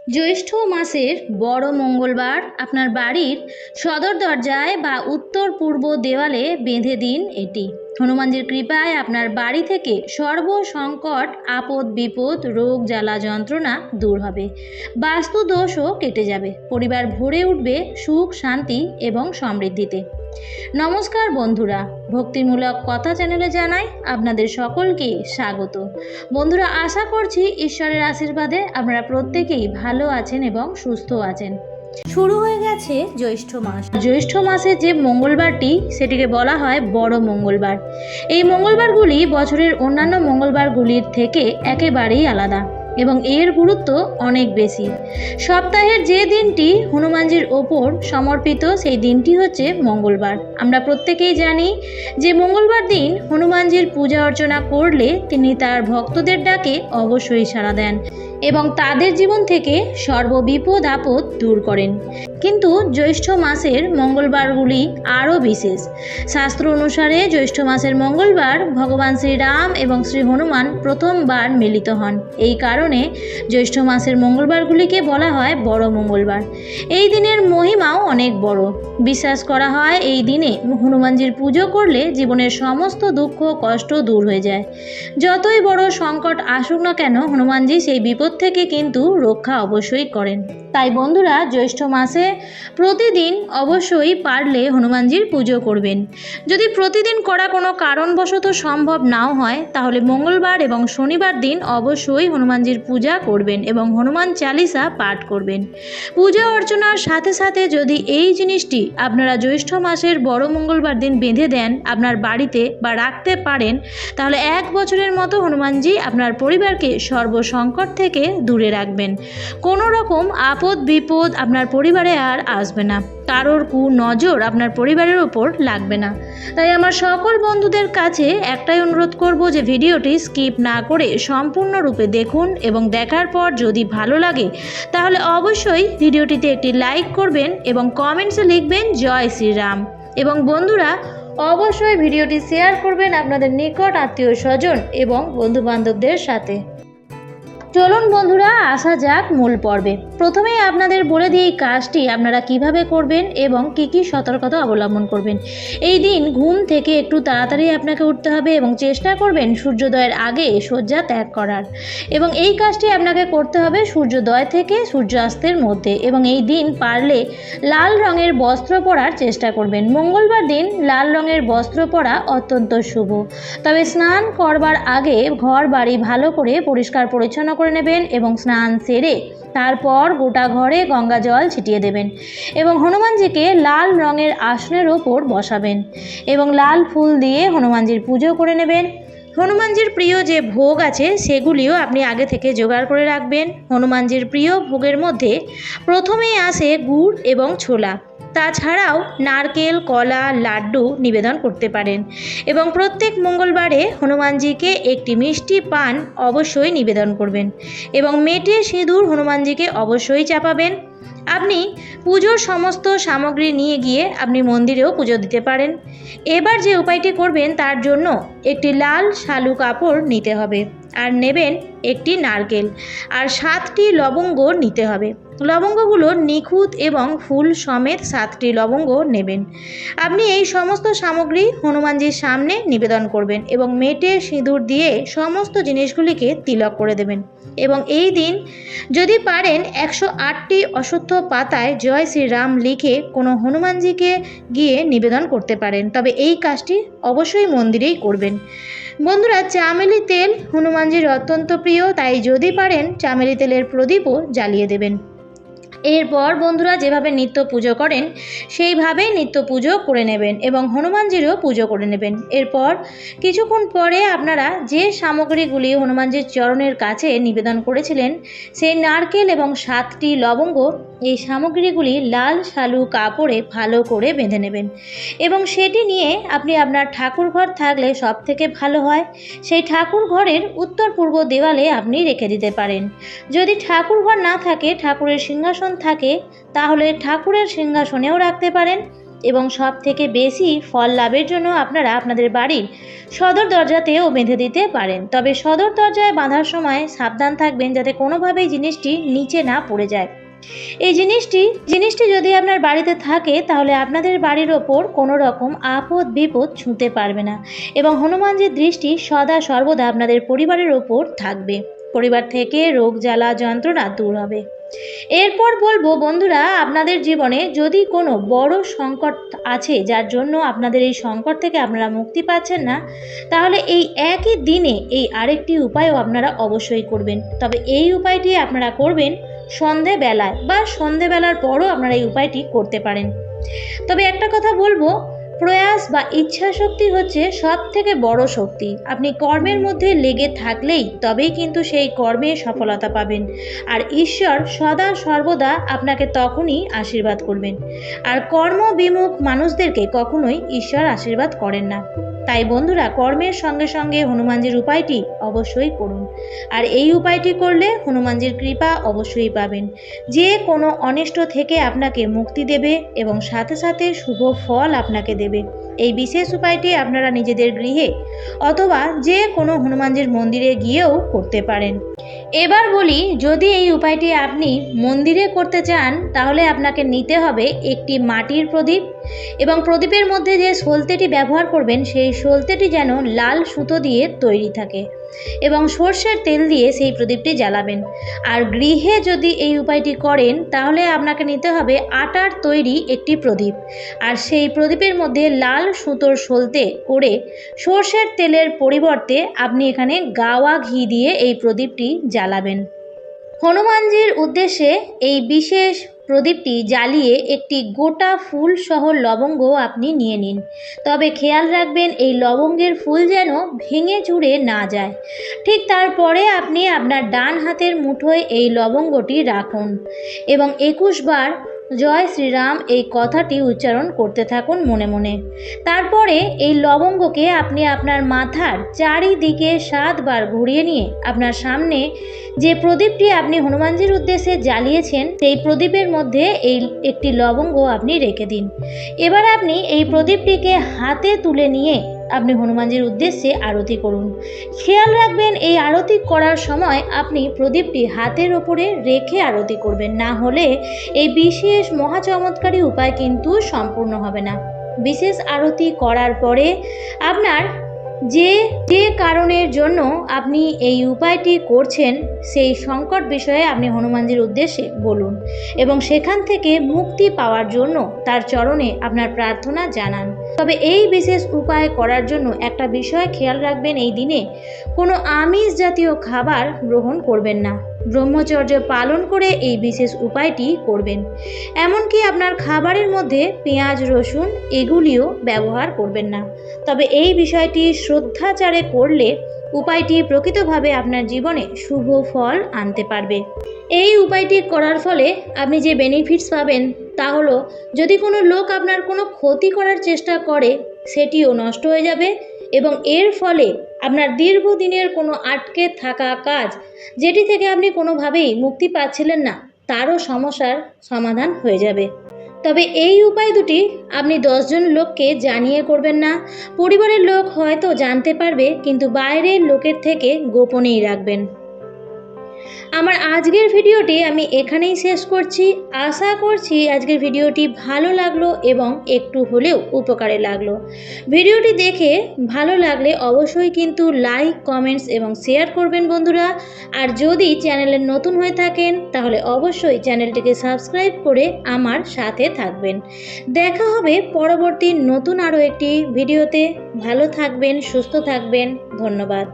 জ্যৈষ্ঠ মাসের বড় মঙ্গলবার আপনার বাড়ির সদর দরজায় বা উত্তর পূর্ব দেওয়ালে বেঁধে দিন এটি। হনুমানজির কৃপায় আপনার বাড়ি থেকে সর্ব সংকট, আপদ বিপদ, রোগ জ্বালা যন্ত্রণা দূর হবে। বাস্তু দোষও কেটে যাবে। পরিবার ভরে উঠবে সুখ, শান্তি এবং সমৃদ্ধিতে। নমস্কার বন্ধুরা, ভক্তিমূলক কথা চ্যানেলে জানাই আপনাদের সকলকে স্বাগত। বন্ধুরা, আশা করছি ঈশ্বরের আশীর্বাদে আপনারা প্রত্যেকেই ভালো আছেন এবং সুস্থ আছেন। শুরু হয়ে গেছে জ্যৈষ্ঠ মাস। জ্যৈষ্ঠ মাসে যে মঙ্গলবারটি, সেটিকে বলা হয় বড় মঙ্গলবার। এই মঙ্গলবারগুলি বছরের অন্যান্য মঙ্গলবারগুলির থেকে একেবারেই আলাদা এবং এর গুরুত্ব অনেক বেশি। সপ্তাহের যে দিনটি হনুমানজির ওপর সমর্পিত, সেই দিনটি হচ্ছে মঙ্গলবার। আমরা প্রত্যেকেই জানি যে মঙ্গলবার দিন হনুমানজির পূজা অর্চনা করলে তিনি তার ভক্তদের ডাকে অবশ্যই সাড়া দেন এবং তাদের জীবন থেকে সর্ববিপদ আপদ দূর করেন। কিন্তু জ্যৈষ্ঠ মাসের মঙ্গলবারগুলি আরও বিশেষ। শাস্ত্র অনুসারে জ্যৈষ্ঠ মাসের মঙ্গলবার ভগবান শ্রীরাম এবং শ্রী হনুমান প্রথমবার মিলিত হন। এই কারণে জ্যৈষ্ঠ মাসের মঙ্গলবারগুলিকে বলা হয় বড় মঙ্গলবার। এই দিনের মহিমাও অনেক বড়। বিশ্বাস করা হয় এই দিনে হনুমানজির পুজো করলে জীবনের সমস্ত দুঃখ কষ্ট দূর হয়ে যায়। যতই বড় সংকট আসুক না কেন, হনুমানজি সেই বিপদ থেকে কিন্তু রক্ষা অবশ্যই করেন। তাই বন্ধুরা, জ্যৈষ্ঠ মাসে প্রতিদিন অবশ্যই পারলে হনুমানজির পুজো করবেন। যদি প্রতিদিন করা কোনো কারণবশত সম্ভব নাও হয়, তাহলে মঙ্গলবার এবং শনিবার দিন অবশ্যই হনুমানজির পূজা করবেন এবং হনুমান চালিসা পাঠ করবেন। পূজা অর্চনার সাথে সাথে যদি এই জিনিসটি আপনারা জ্যৈষ্ঠ মাসের বড় মঙ্গলবার দিন বেঁধে দেন আপনার বাড়িতে বা রাখতে পারেন, তাহলে 1 বছরের মতো হনুমানজি আপনার পরিবারকে সর্বসংকট থেকে দূরে রাখবেন। কোনো রকম আপদ বিপদ আপনার পরিবারে আর আসবে না। কারোর কুনজর আপনার পরিবারের ওপর লাগবে না। তাই আমার সকল বন্ধুদের কাছে একটাই অনুরোধ করব যে ভিডিওটি স্কিপ না করে সম্পূর্ণরূপে দেখুন এবং দেখার পর যদি ভালো লাগে তাহলে অবশ্যই ভিডিওটিতে একটি লাইক করবেন এবং কমেন্টসে লিখবেন জয় শ্রীরাম। এবং বন্ধুরা, অবশ্যই ভিডিওটি শেয়ার করবেন আপনাদের নিকট আত্মীয় স্বজন এবং বন্ধুবান্ধবদের সাথে। চলুন বন্ধুরা, আসা যাক মূল পর্বে। প্রথমেই আপনাদের বলে দিই এই কাজটি আপনারা কিভাবে করবেন এবং কি কি সতর্কতা অবলম্বন করবেন। এই দিন ঘুম থেকে একটু তাড়াতাড়ি আপনাকে উঠতে হবে এবং চেষ্টা করবেন সূর্যোদয়ের আগে শয্যা ত্যাগ করার। এবং এই কাজটি আপনাকে করতে হবে সূর্যোদয় থেকে সূর্যাস্তের মধ্যে। এবং এই দিন পারলে লাল রঙের বস্ত্র পরার চেষ্টা করবেন। মঙ্গলবার দিন লাল রঙের বস্ত্র পরা অত্যন্ত শুভ। তবে স্নান করবার আগে ঘর বাড়ি ভালো করে পরিষ্কার পরিচ্ছন্ন করে নেবেন এবং স্নান সেরে তারপর গোটা ঘরে গঙ্গা জল ছিটিয়ে দেবেন এবং হনুমানজিকে লাল রঙের আসনের ওপর বসাবেন এবং লাল ফুল দিয়ে হনুমানজির পুজো করে নেবেন। হনুমানজির প্রিয় যে ভোগ আছে সেগুলিও আপনি আগে থেকে জোগাড় করে রাখবেন। হনুমানজির প্রিয় ভোগের মধ্যে প্রথমেই আসে গুড় এবং ছোলা। তাছাড়াও নারকেল, কলা, লাড্ডু নিবেদন করতে পারেন এবং প্রত্যেক মঙ্গলবারে হনুমানজিকে একটি মিষ্টি পান অবশ্যই নিবেদন করবেন এবং মেটে সিঁদুর হনুমানজিকে অবশ্যই চাপাবেন। আপনি পুজোর সমস্ত সামগ্রী নিয়ে গিয়ে আপনি মন্দিরেও পুজো দিতে পারেন। এবার যে উপায়টি করবেন তার জন্য একটি লাল শালু কাপড় নিতে হবে আর নেবেন একটি নারকেল আর 7টি লবঙ্গ নিতে হবে। লবঙ্গগুলো নিখুঁত এবং ফুল সমেত 7টি লবঙ্গ নেবেন। আপনি এই সমস্ত সামগ্রী হনুমানজির সামনে নিবেদন করবেন এবং মেটে সিঁদুর দিয়ে সমস্ত জিনিসগুলিকে তিলক করে দেবেন। এবং এই দিন যদি পারেন 108টি অশ্বত্থ পাতায় জয় শ্রীরাম লিখে কোনো হনুমানজিকে গিয়ে নিবেদন করতে পারেন। তবে এই কাজটি অবশ্যই মন্দিরেই করবেন। বন্ধুরা, চামেলি তেল হনুমানজির অত্যন্ত প্রিয়, তাই যদি পারেন চামেলি তেলের প্রদীপও জ্বালিয়ে দেবেন। এরপর বন্ধুরা, যেভাবে নিত্য পুজো করেন সেইভাবেই নিত্য পুজো করে নেবেন এবং হনুমানজিরও পুজো করে নেবেন। এরপর কিছুক্ষণ পরে আপনারা যে সামগ্রীগুলি হনুমানজির চরণের কাছে নিবেদন করেছিলেন, সেই নারকেল এবং 7টি লবঙ্গ, এই সামগ্রীগুলি লাল শালু কাপড়ে ভালো করে বেঁধে নেবেন এবং সেটি নিয়ে আপনি আপনার ঠাকুর ঘর থাকলে সব থেকে ভালো হয়, সেই ঠাকুর ঘরের উত্তর পূর্ব দেওয়ালে আপনি রেখে দিতে পারেন। যদি ঠাকুর ঘর না থাকে, ঠাকুরের সিংহাসন থাকে, তাহলে ঠাকুরের সিংহাসনেও রাখতে পারেন। এবং সব থেকে বেশি ফল লাভের জন্য আপনারা আপনাদের বাড়ির সদর দরজাতেও বেঁধে দিতে পারেন। তবে সদর দরজায় বাঁধার সময় সাবধান থাকবেন যাতে কোনোভাবেই জিনিসটি নিচে না পড়ে যায়। এই জিনিসটি যদি আপনার বাড়িতে থাকে তাহলে আপনাদের বাড়ির ওপর কোনো রকম আপদ বিপদ ছুঁতে পারবে না এবং হনুমানজির দৃষ্টি সদা সর্বদা আপনাদের পরিবারের ওপর থাকবে। পরিবার থেকে রোগ জ্বালা যন্ত্রণা দূর হবে। এরপর বলবো বন্ধুরা, আপনাদের জীবনে যদি কোনো বড় সংকট আছে যার জন্য আপনাদের এই সংকট থেকে আপনারা মুক্তি পাচ্ছেন না, তাহলে এই একই দিনে এই আরেকটি উপায়ও আপনারা অবশ্যই করবেন। তবে এই উপায়টি আপনারা করবেন সন্ধেবেলায় বা সন্ধেবেলার পরও আপনারা এই উপায়টি করতে পারেন। তবে একটা কথা বলবো, প্রয়াস বা ইচ্ছা শক্তি হচ্ছে সব থেকে বড় শক্তি। আপনি কর্মের মধ্যে লেগে থাকলেই তবেই কিন্তু সেই কর্মে সফলতা পাবেন, আর ঈশ্বর সদা সর্বদা আপনাকে তখনই আশীর্বাদ করবেন। আর কর্মবিমুখ মানুষদেরকে কখনোই ঈশ্বর আশীর্বাদ করেন না। তাই বন্ধুরা, কর্মের সঙ্গে সঙ্গে হনুমানজির উপায়টি অবশ্যই করুন, আর এই উপায়টি করলে হনুমানজির কৃপা অবশ্যই পাবেন, যে কোনো অনিষ্ট থেকে আপনাকে মুক্তি দেবে এবং সাথে সাথে শুভ ফল আপনাকে দেবে। এই বিশেষ উপায়টি আপনারা নিজেদের গৃহে অথবা যে কোনো হনুমানজির মন্দিরে গিয়েও করতে পারেন। এবার বলি, যদি এই উপায়টি আপনি মন্দিরে করতে চান তাহলে আপনাকে নিতে হবে একটি মাটির প্রদীপ এবং প্রদীপের মধ্যে যে সলতেটি ব্যবহার করবেন সেই সলতেটি যেন লাল সুতো দিয়ে তৈরি থাকে এবং সর্ষের তেল দিয়ে সেই প্রদীপটি জ্বালাবেন। আর গৃহে যদি এই উপায়টি করেন তাহলে আপনাকে নিতে হবে আটার তৈরি একটি প্রদীপ, আর সেই প্রদীপের মধ্যে লাল সুতোর সলতে করে সর্ষের তেলের পরিবর্তে আপনি এখানে গাওয়া ঘি দিয়ে এই প্রদীপটি জ্বালাবেন। হনুমানজির উদ্দেশ্যে এই বিশেষ প্রদীপটি জ্বালিয়ে একটি গোটা ফুল সহ লবঙ্গ আপনি নিয়ে নিন। তবে খেয়াল রাখবেন এই লবঙ্গের ফুল যেন ভেঙে চুরে না যায়। ঠিক তারপরে আপনি আপনার ডান হাতের মুঠোয় এই লবঙ্গটি রাখুন এবং 21 বার জয় শ্রীরাম এই কথাটি উচ্চারণ করতে থাকুন মনে মনে। তারপরে এই লবঙ্গকে আপনি আপনার মাথার চারিদিকে 7 বার ঘুরিয়ে নিয়ে আপনার সামনে যে প্রদীপটি আপনি হনুমানজির উদ্দেশ্যে জ্বালিয়েছেন সেই প্রদীপের মধ্যে এই একটি লবঙ্গ আপনি রেখে দিন। এবার আপনি এই প্রদীপটিকে হাতে তুলে নিয়ে আপনি হনুমানজির উদ্দেশ্যে আরতি করুন। খেয়াল রাখবেন এই আরতি করার সময় আপনি প্রদীপটি হাতের ওপরে রেখে আরতি করবেন, না হলে এই বিশেষ মহাচমৎকারী উপায় কিন্তু সম্পূর্ণ হবে না। বিশেষ আরতি করার পরে আপনার যে কারণের জন্য আপনি এই উপায়টি করছেন সেই সংকট বিষয়ে আপনি হনুমানজির উদ্দেশ্যে বলুন এবং সেখান থেকে মুক্তি পাওয়ার জন্য তার চরণে আপনার প্রার্থনা জানান। তবে এই বিশেষ উপায় করার জন্য একটা বিষয় খেয়াল রাখবেন, এই দিনে কোনো আমিষ জাতীয় খাবার গ্রহণ করবেন না। ব্রহ্মচর্য পালন করে এই বিশেষ উপায়টি করবেন। এমনকি আপনার খাবারের মধ্যে পেঁয়াজ রসুন এগুলিও ব্যবহার করবেন না। তবে এই বিষয়টি শ্রদ্ধাচারে করলে উপায়টি প্রকৃতভাবে আপনার জীবনে শুভ ফল আনতে পারবে। এই উপায়টি করার ফলে আপনি যে বেনিফিটস পাবেন তা হলো, যদি কোনো লোক আপনার কোনো ক্ষতি করার চেষ্টা করে সেটিও নষ্ট হয়ে যাবে এবং এর ফলে আপনার দীর্ঘদিনের কোনো আটকে থাকা কাজ যেটি থেকে আপনি কোনোভাবেই মুক্তি পাচ্ছিলেন না তারও সমস্যার সমাধান হয়ে যাবে। তবে এই উপায় দুটি আপনি 10 জন লোককে জানিয়ে করবেন না। পরিবারের লোক হয়তো জানতে পারবে, কিন্তু বাইরের লোকের থেকে গোপনেই রাখবেন। আমার আজকের ভিডিওটি আমি এখানেই শেষ করছি। আশা করছি আজকের ভিডিওটি ভালো লাগলো এবং একটু হলেও উপকারে লাগলো। ভিডিওটি দেখে ভালো লাগলে অবশ্যই কিন্তু লাইক, কমেন্টস এবং শেয়ার করবেন বন্ধুরা। আর যদি চ্যানেলে নতুন হয়ে থাকেন তাহলে অবশ্যই চ্যানেলটিকে সাবস্ক্রাইব করে আমার সাথে থাকবেন। দেখা হবে পরবর্তী নতুন আরও একটি ভিডিওতে। ভালো থাকবেন, সুস্থ থাকবেন। ধন্যবাদ।